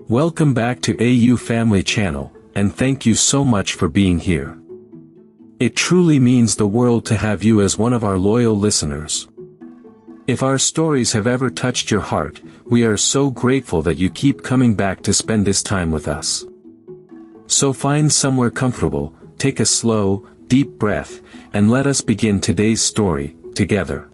Welcome back to AU Family Channel, and thank you so much for being here. It truly means the world to have you as one of our loyal listeners. If our stories have ever touched your heart, we are so grateful that you keep coming back to spend this time with us. So find somewhere comfortable, take a slow, deep breath, and let us begin today's story, together.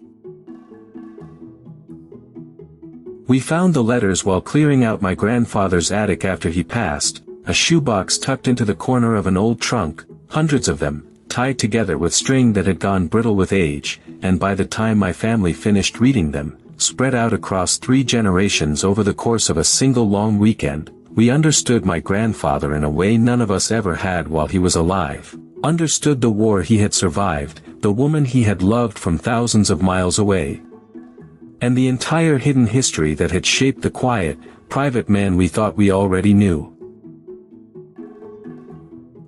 We found the letters while clearing out my grandfather's attic after he passed, a shoebox tucked into the corner of an old trunk, hundreds of them, tied together with string that had gone brittle with age, and by the time my family finished reading them, spread out across 3 generations over the course of a single long weekend, we understood my grandfather in a way none of us ever had while he was alive, understood the war he had survived, the woman he had loved from thousands of miles away, and the entire hidden history that had shaped the quiet, private man we thought we already knew.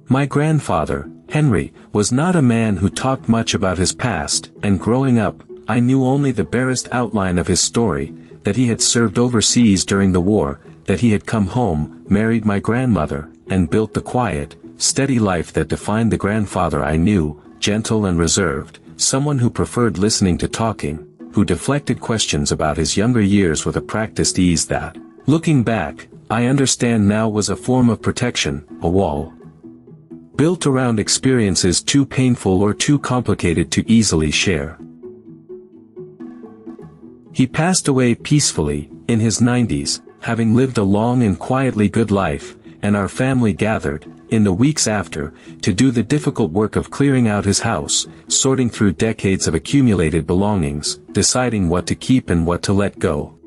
My grandfather, Henry, was not a man who talked much about his past, and growing up, I knew only the barest outline of his story, that he had served overseas during the war, that he had come home, married my grandmother, and built the quiet, steady life that defined the grandfather I knew, gentle and reserved, someone who preferred listening to talking, who deflected questions about his younger years with a practiced ease that, looking back, I understand now was a form of protection, a wall built around experiences too painful or too complicated to easily share. He passed away peacefully, in his 90s, having lived a long and quietly good life, and our family gathered, in the weeks after, to do the difficult work of clearing out his house, sorting through decades of accumulated belongings, deciding what to keep and what to let go.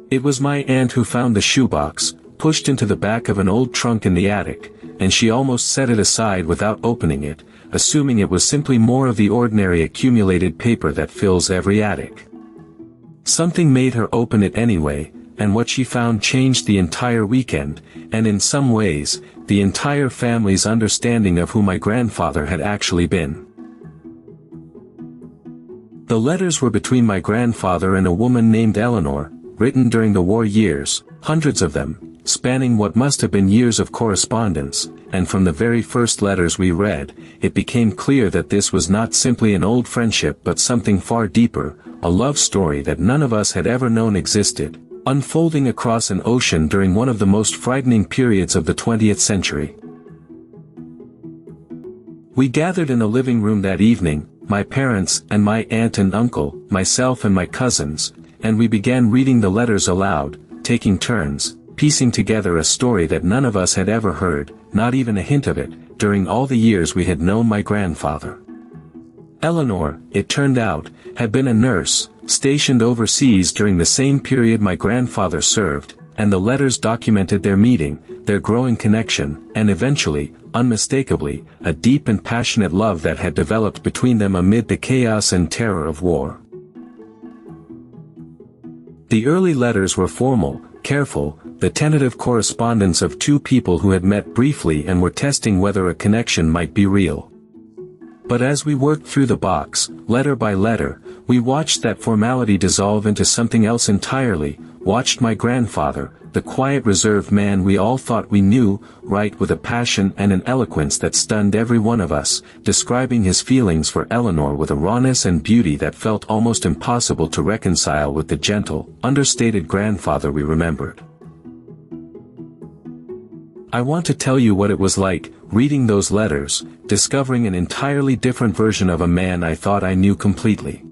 It was my aunt who found the shoebox, pushed into the back of an old trunk in the attic, and she almost set it aside without opening it, assuming it was simply more of the ordinary accumulated paper that fills every attic. Something made her open it anyway, and what she found changed the entire weekend, and in some ways, the entire family's understanding of who my grandfather had actually been. The letters were between my grandfather and a woman named Eleanor, written during the war years, hundreds of them, spanning what must have been years of correspondence, and from the very first letters we read, it became clear that this was not simply an old friendship but something far deeper, a love story that none of us had ever known existed, unfolding across an ocean during one of the most frightening periods of the 20th century. We gathered in the living room that evening, my parents and my aunt and uncle, myself and my cousins, and we began reading the letters aloud, taking turns, piecing together a story that none of us had ever heard, not even a hint of it, during all the years we had known my grandfather. Eleanor, it turned out, had been a nurse, stationed overseas during the same period my grandfather served, and the letters documented their meeting, their growing connection, and eventually, unmistakably, a deep and passionate love that had developed between them amid the chaos and terror of war. The early letters were formal, careful, the tentative correspondence of 2 people who had met briefly and were testing whether a connection might be real. But as we worked through the box, letter by letter, we watched that formality dissolve into something else entirely, watched my grandfather, the quiet reserved man we all thought we knew, write with a passion and an eloquence that stunned every one of us, describing his feelings for Eleanor with a rawness and beauty that felt almost impossible to reconcile with the gentle, understated grandfather we remembered. I want to tell you what it was like, reading those letters, discovering an entirely different version of a man I thought I knew completely.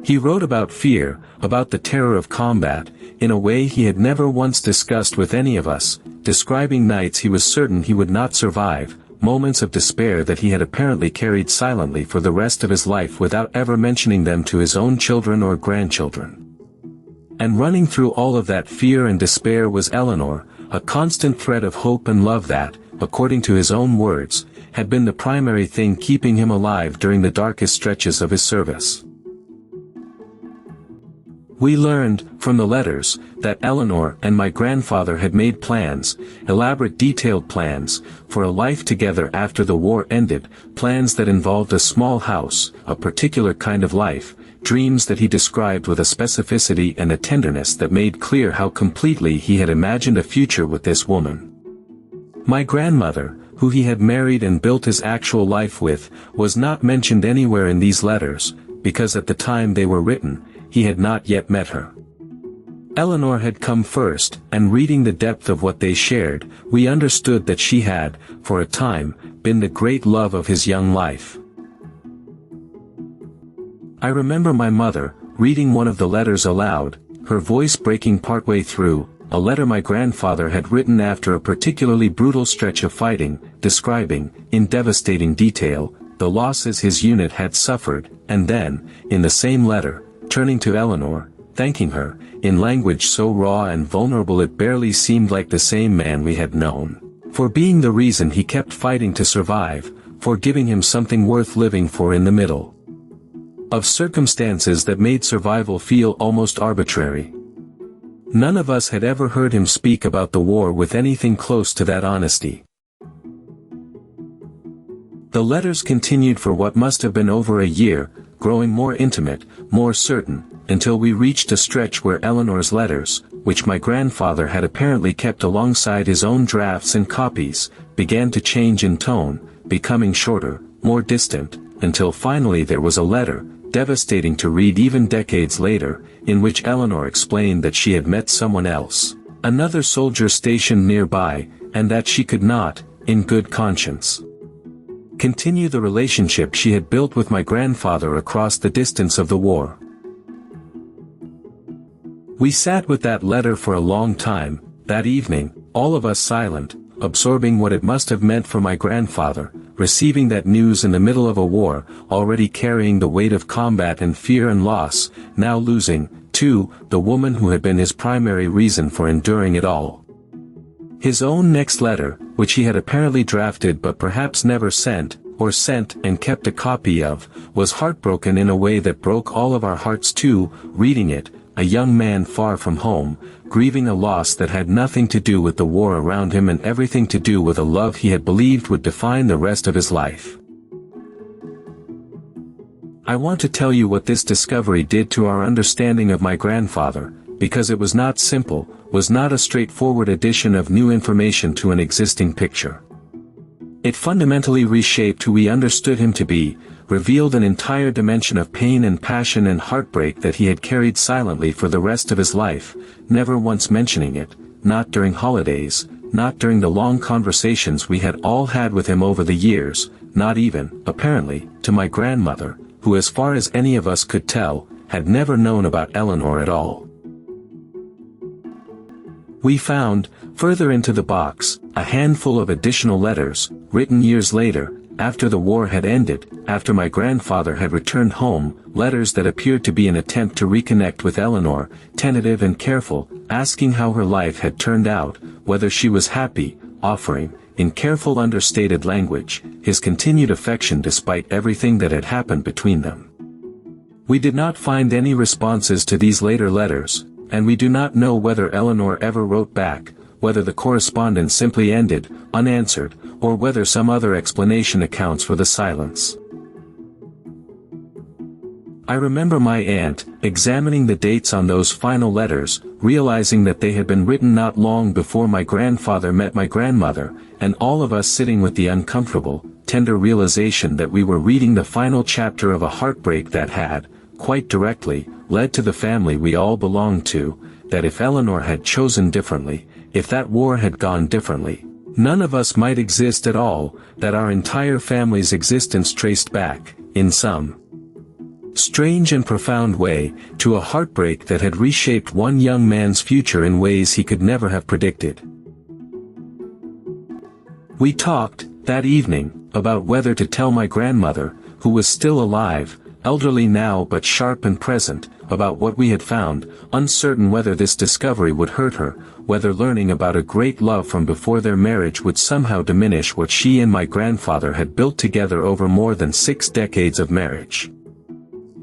He wrote about fear, about the terror of combat, in a way he had never once discussed with any of us, describing nights he was certain he would not survive, moments of despair that he had apparently carried silently for the rest of his life without ever mentioning them to his own children or grandchildren. And running through all of that fear and despair was Eleanor, a constant thread of hope and love that, according to his own words, had been the primary thing keeping him alive during the darkest stretches of his service. We learned, from the letters, that Eleanor and my grandfather had made plans, elaborate detailed plans, for a life together after the war ended, plans that involved a small house, a particular kind of life, dreams that he described with a specificity and a tenderness that made clear how completely he had imagined a future with this woman. My grandmother, who he had married and built his actual life with, was not mentioned anywhere in these letters, because at the time they were written, he had not yet met her. Eleanor had come first, and reading the depth of what they shared, we understood that she had, for a time, been the great love of his young life. I remember my mother, reading one of the letters aloud, her voice breaking partway through, a letter my grandfather had written after a particularly brutal stretch of fighting, describing, in devastating detail, the losses his unit had suffered, and then, in the same letter, turning to Eleanor, thanking her, in language so raw and vulnerable it barely seemed like the same man we had known, for being the reason he kept fighting to survive, for giving him something worth living for in the middle of circumstances that made survival feel almost arbitrary. None of us had ever heard him speak about the war with anything close to that honesty. The letters continued for what must have been over a year, growing more intimate, more certain, until we reached a stretch where Eleanor's letters, which my grandfather had apparently kept alongside his own drafts and copies, began to change in tone, becoming shorter, more distant, until finally there was a letter, devastating to read even decades later, in which Eleanor explained that she had met someone else, another soldier stationed nearby, and that she could not, in good conscience, continue the relationship she had built with my grandfather across the distance of the war. We sat with that letter for a long time, that evening, all of us silent, absorbing what it must have meant for my grandfather, receiving that news in the middle of a war, already carrying the weight of combat and fear and loss, now losing, too, the woman who had been his primary reason for enduring it all. His own next letter, which he had apparently drafted but perhaps never sent and kept a copy of, was heartbroken in a way that broke all of our hearts too, reading it, a young man far from home, grieving a loss that had nothing to do with the war around him and everything to do with a love he had believed would define the rest of his life. I want to tell you what this discovery did to our understanding of my grandfather, because it was not simple, was not a straightforward addition of new information to an existing picture. It fundamentally reshaped who we understood him to be, revealed an entire dimension of pain and passion and heartbreak that he had carried silently for the rest of his life, never once mentioning it, not during holidays, not during the long conversations we had all had with him over the years, not even, apparently, to my grandmother, who as far as any of us could tell, had never known about Eleanor at all. We found, further into the box, a handful of additional letters, written years later, after the war had ended, after my grandfather had returned home, letters that appeared to be an attempt to reconnect with Eleanor, tentative and careful, asking how her life had turned out, whether she was happy, offering, in careful understated language, his continued affection despite everything that had happened between them. We did not find any responses to these later letters, and we do not know whether Eleanor ever wrote back, whether the correspondence simply ended, unanswered, or whether some other explanation accounts for the silence. I remember my aunt, examining the dates on those final letters, realizing that they had been written not long before my grandfather met my grandmother, and all of us sitting with the uncomfortable, tender realization that we were reading the final chapter of a heartbreak that had, quite directly, led to the family we all belonged to, that if Eleanor had chosen differently, if that war had gone differently, none of us might exist at all, that our entire family's existence traced back, in some strange and profound way, to a heartbreak that had reshaped one young man's future in ways he could never have predicted. We talked, that evening, about whether to tell my grandmother, who was still alive, elderly now but sharp and present, about what we had found, uncertain whether this discovery would hurt her, whether learning about a great love from before their marriage would somehow diminish what she and my grandfather had built together over more than 6 decades of marriage.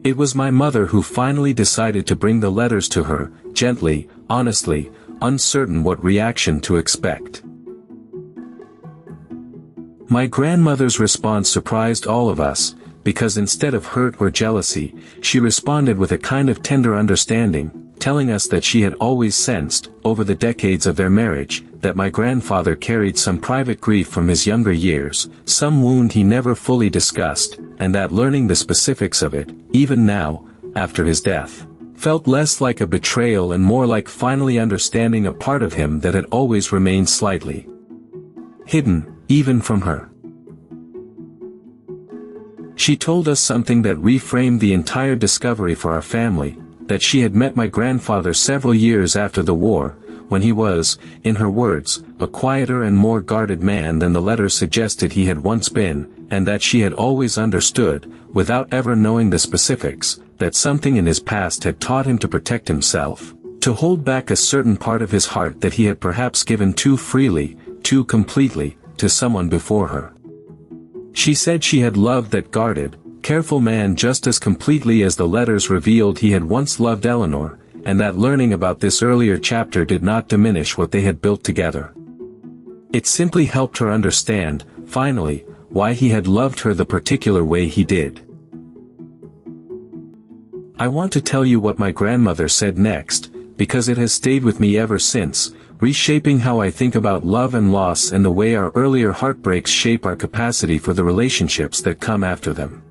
It was my mother who finally decided to bring the letters to her, gently, honestly, uncertain what reaction to expect. My grandmother's response surprised all of us, because instead of hurt or jealousy, she responded with a kind of tender understanding, telling us that she had always sensed, over the decades of their marriage, that my grandfather carried some private grief from his younger years, some wound he never fully discussed, and that learning the specifics of it, even now, after his death, felt less like a betrayal and more like finally understanding a part of him that had always remained slightly hidden, even from her. She told us something that reframed the entire discovery for our family, that she had met my grandfather several years after the war, when he was, in her words, a quieter and more guarded man than the letters suggested he had once been, and that she had always understood, without ever knowing the specifics, that something in his past had taught him to protect himself, to hold back a certain part of his heart that he had perhaps given too freely, too completely, to someone before her. She said she had loved that guarded, careful man just as completely as the letters revealed he had once loved Eleanor, and that learning about this earlier chapter did not diminish what they had built together. It simply helped her understand, finally, why he had loved her the particular way he did. I want to tell you what my grandmother said next, because it has stayed with me ever since, reshaping how I think about love and loss and the way our earlier heartbreaks shape our capacity for the relationships that come after them.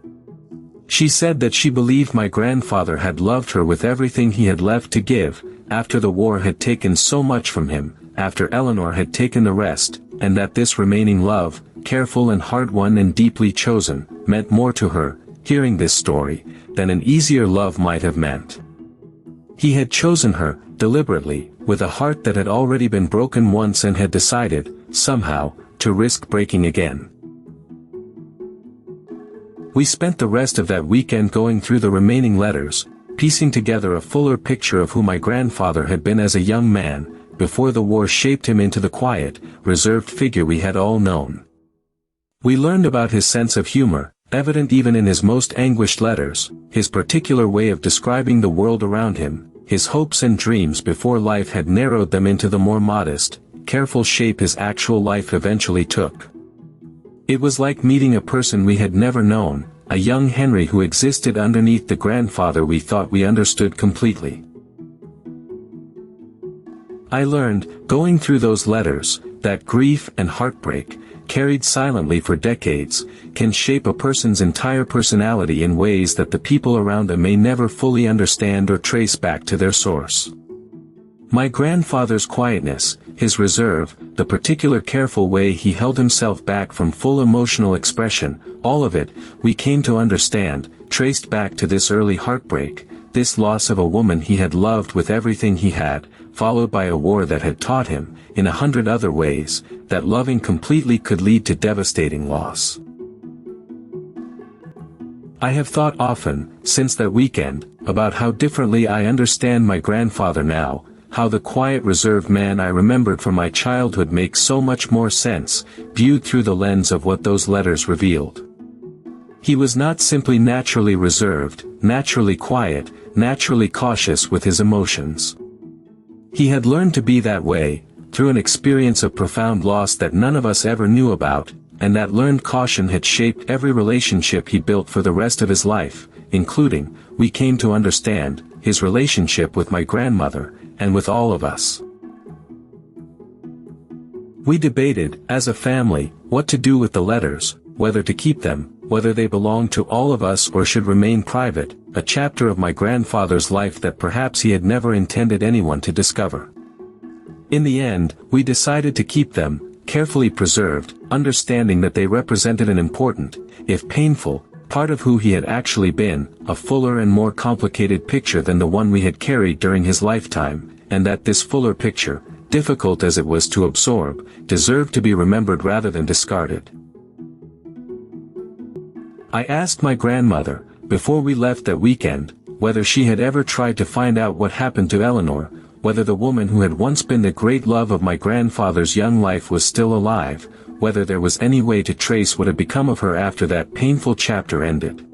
She said that she believed my grandfather had loved her with everything he had left to give, after the war had taken so much from him, after Eleanor had taken the rest, and that this remaining love, careful and hard-won and deeply chosen, meant more to her, hearing this story, than an easier love might have meant. He had chosen her, deliberately, with a heart that had already been broken once and had decided, somehow, to risk breaking again. We spent the rest of that weekend going through the remaining letters, piecing together a fuller picture of who my grandfather had been as a young man, before the war shaped him into the quiet, reserved figure we had all known. We learned about his sense of humor, evident even in his most anguished letters, his particular way of describing the world around him, his hopes and dreams before life had narrowed them into the more modest, careful shape his actual life eventually took. It was like meeting a person we had never known, a young Henry who existed underneath the grandfather we thought we understood completely. I learned, going through those letters, that grief and heartbreak, carried silently for decades, can shape a person's entire personality in ways that the people around them may never fully understand or trace back to their source. My grandfather's quietness, his reserve, the particular careful way he held himself back from full emotional expression, all of it, we came to understand, traced back to this early heartbreak, this loss of a woman he had loved with everything he had, followed by a war that had taught him, in 100 other ways, that loving completely could lead to devastating loss. I have thought often, since that weekend, about how differently I understand my grandfather now, how the quiet reserved man I remembered from my childhood makes so much more sense, viewed through the lens of what those letters revealed. He was not simply naturally reserved, naturally quiet, naturally cautious with his emotions. He had learned to be that way, through an experience of profound loss that none of us ever knew about, and that learned caution had shaped every relationship he built for the rest of his life, including, we came to understand, his relationship with my grandmother, and with all of us. We debated, as a family, what to do with the letters, whether to keep them, whether they belonged to all of us or should remain private, a chapter of my grandfather's life that perhaps he had never intended anyone to discover. In the end, we decided to keep them, carefully preserved, understanding that they represented an important, if painful, part of who he had actually been, a fuller and more complicated picture than the one we had carried during his lifetime, and that this fuller picture, difficult as it was to absorb, deserved to be remembered rather than discarded. I asked my grandmother, before we left that weekend, whether she had ever tried to find out what happened to Eleanor, whether the woman who had once been the great love of my grandfather's young life was still alive, whether there was any way to trace what had become of her after that painful chapter ended.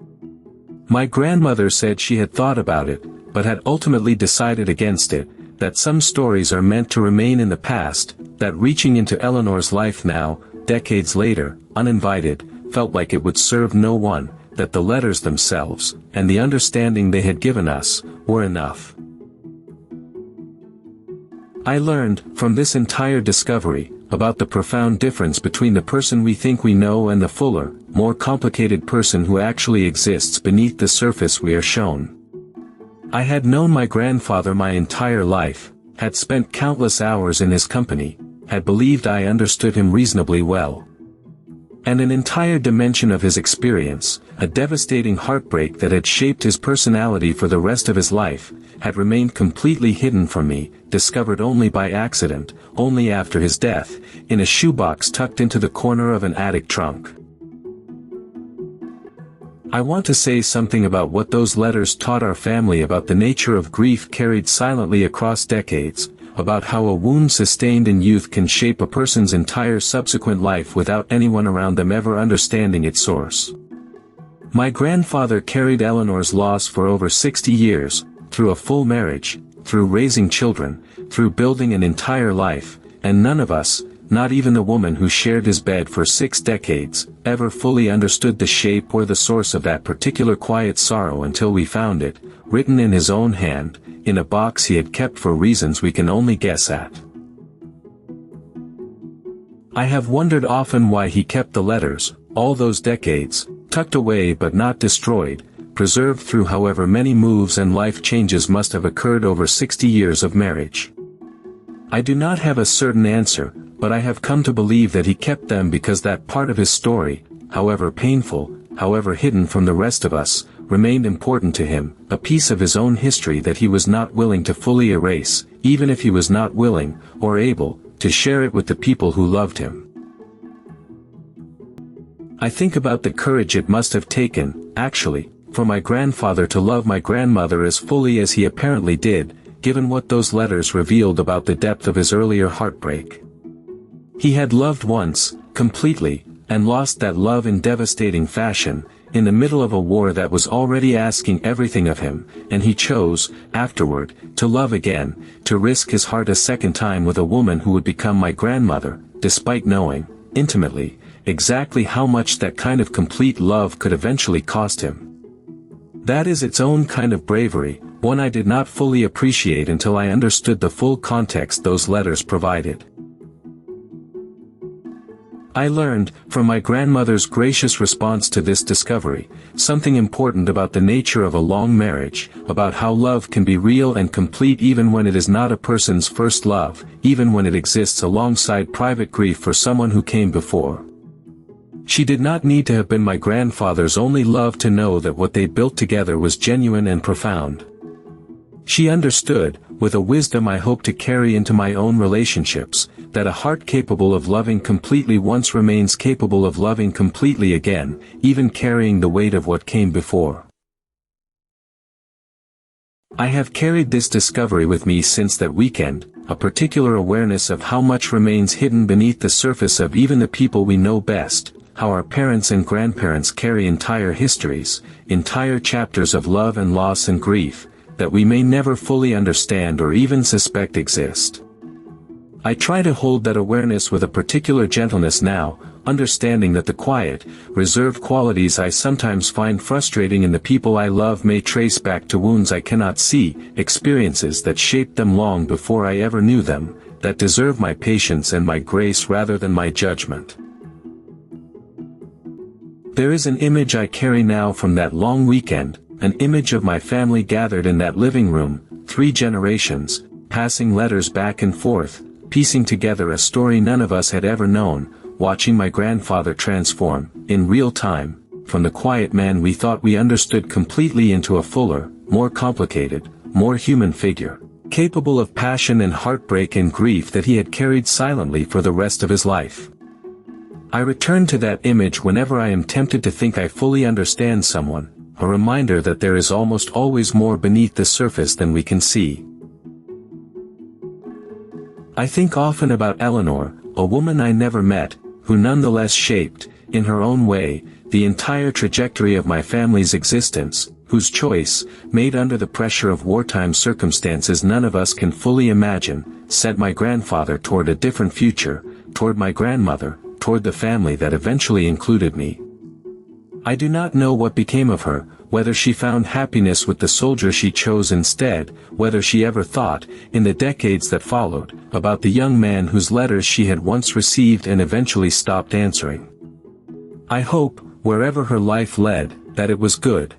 My grandmother said she had thought about it, but had ultimately decided against it, that some stories are meant to remain in the past, that reaching into Eleanor's life now, decades later, uninvited, felt like it would serve no one, that the letters themselves, and the understanding they had given us, were enough. I learned, from this entire discovery, about the profound difference between the person we think we know and the fuller, more complicated person who actually exists beneath the surface we are shown. I had known my grandfather my entire life, had spent countless hours in his company, had believed I understood him reasonably well. And an entire dimension of his experience, a devastating heartbreak that had shaped his personality for the rest of his life, had remained completely hidden from me, discovered only by accident, only after his death, in a shoebox tucked into the corner of an attic trunk. I want to say something about what those letters taught our family about the nature of grief carried silently across decades, about how a wound sustained in youth can shape a person's entire subsequent life without anyone around them ever understanding its source. My grandfather carried Eleanor's loss for over 60 years, through a full marriage, through raising children, through building an entire life, and none of us, not even the woman who shared his bed for 6 decades, ever fully understood the shape or the source of that particular quiet sorrow until we found it, written in his own hand, in a box he had kept for reasons we can only guess at. I have wondered often why he kept the letters, all those decades, tucked away but not destroyed, preserved through however many moves and life changes must have occurred over 60 years of marriage. I do not have a certain answer, but I have come to believe that he kept them because that part of his story, however painful, however hidden from the rest of us, remained important to him, a piece of his own history that he was not willing to fully erase, even if he was not willing, or able, to share it with the people who loved him. I think about the courage it must have taken, actually, for my grandfather to love my grandmother as fully as he apparently did, given what those letters revealed about the depth of his earlier heartbreak. He had loved once, completely, and lost that love in devastating fashion, in the middle of a war that was already asking everything of him, and he chose, afterward, to love again, to risk his heart a second time with a woman who would become my grandmother, despite knowing, intimately, exactly how much that kind of complete love could eventually cost him. That is its own kind of bravery, one I did not fully appreciate until I understood the full context those letters provided. I learned, from my grandmother's gracious response to this discovery, something important about the nature of a long marriage, about how love can be real and complete even when it is not a person's first love, even when it exists alongside private grief for someone who came before. She did not need to have been my grandfather's only love to know that what they built together was genuine and profound. She understood, with a wisdom I hope to carry into my own relationships, that a heart capable of loving completely once remains capable of loving completely again, even carrying the weight of what came before. I have carried this discovery with me since that weekend, a particular awareness of how much remains hidden beneath the surface of even the people we know best, how our parents and grandparents carry entire histories, entire chapters of love and loss and grief, that we may never fully understand or even suspect exist. I try to hold that awareness with a particular gentleness now, understanding that the quiet, reserved qualities I sometimes find frustrating in the people I love may trace back to wounds I cannot see, experiences that shaped them long before I ever knew them, that deserve my patience and my grace rather than my judgment. There is an image I carry now from that long weekend, an image of my family gathered in that living room, 3 generations, passing letters back and forth, piecing together a story none of us had ever known, watching my grandfather transform, in real time, from the quiet man we thought we understood completely into a fuller, more complicated, more human figure, capable of passion and heartbreak and grief that he had carried silently for the rest of his life. I return to that image whenever I am tempted to think I fully understand someone, a reminder that there is almost always more beneath the surface than we can see. I think often about Eleanor, a woman I never met, who nonetheless shaped, in her own way, the entire trajectory of my family's existence, whose choice, made under the pressure of wartime circumstances none of us can fully imagine, sent my grandfather toward a different future, toward my grandmother, toward the family that eventually included me. I do not know what became of her, whether she found happiness with the soldier she chose instead, whether she ever thought, in the decades that followed, about the young man whose letters she had once received and eventually stopped answering. I hope, wherever her life led, that it was good.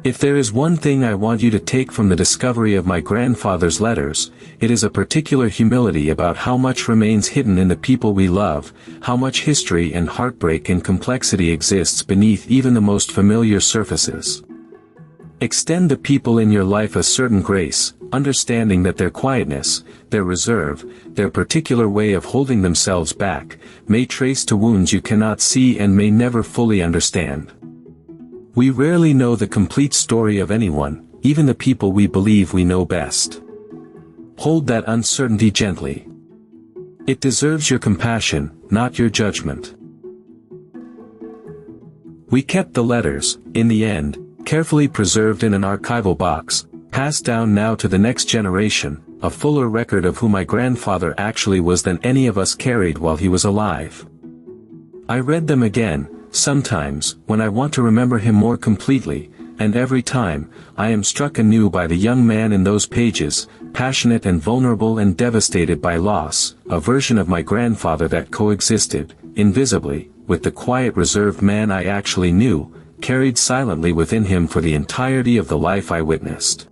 If there is one thing I want you to take from the discovery of my grandfather's letters, it is a particular humility about how much remains hidden in the people we love, how much history and heartbreak and complexity exists beneath even the most familiar surfaces. Extend the people in your life a certain grace, understanding that their quietness, their reserve, their particular way of holding themselves back, may trace to wounds you cannot see and may never fully understand. We rarely know the complete story of anyone, even the people we believe we know best. Hold that uncertainty gently. It deserves your compassion, not your judgment. We kept the letters, in the end, carefully preserved in an archival box, passed down now to the next generation, a fuller record of who my grandfather actually was than any of us carried while he was alive. I read them again, sometimes, when I want to remember him more completely, and every time, I am struck anew by the young man in those pages, passionate and vulnerable and devastated by loss, a version of my grandfather that coexisted, invisibly, with the quiet reserved man I actually knew, carried silently within him for the entirety of the life I witnessed.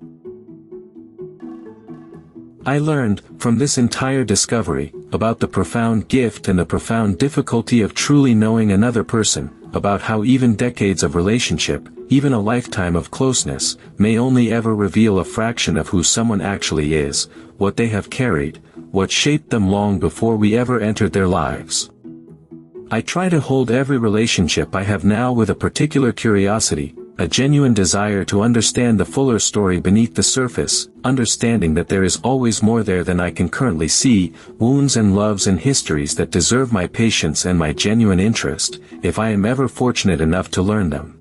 I learned, from this entire discovery, about the profound gift and the profound difficulty of truly knowing another person, about how even decades of relationship, even a lifetime of closeness, may only ever reveal a fraction of who someone actually is, what they have carried, what shaped them long before we ever entered their lives. I try to hold every relationship I have now with a particular curiosity, a genuine desire to understand the fuller story beneath the surface, understanding that there is always more there than I can currently see, wounds and loves and histories that deserve my patience and my genuine interest, if I am ever fortunate enough to learn them.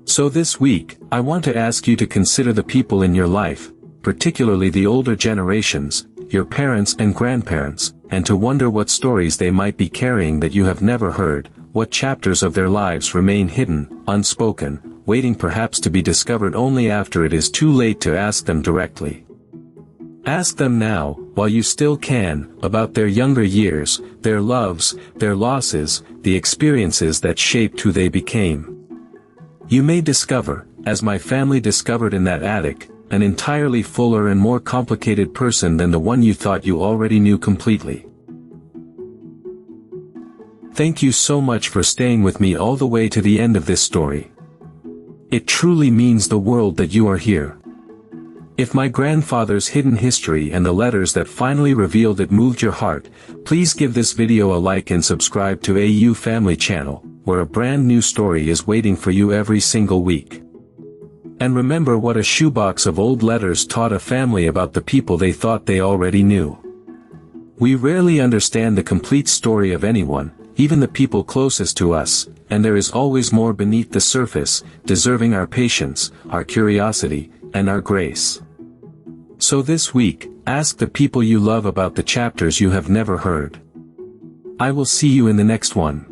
So this week, I want to ask you to consider the people in your life, particularly the older generations, your parents and grandparents, and to wonder what stories they might be carrying that you have never heard, what chapters of their lives remain hidden, unspoken, waiting perhaps to be discovered only after it is too late to ask them directly. Ask them now, while you still can, about their younger years, their loves, their losses, the experiences that shaped who they became. You may discover, as my family discovered in that attic, an entirely fuller and more complicated person than the one you thought you already knew completely. Thank you so much for staying with me all the way to the end of this story. It truly means the world that you are here. If my grandfather's hidden history and the letters that finally revealed it moved your heart, please give this video a like and subscribe to AU Family Channel, where a brand new story is waiting for you every single week. And remember what a shoebox of old letters taught a family about the people they thought they already knew. We rarely understand the complete story of anyone, even the people closest to us, and there is always more beneath the surface, deserving our patience, our curiosity, and our grace. So this week, ask the people you love about the chapters you have never heard. I will see you in the next one.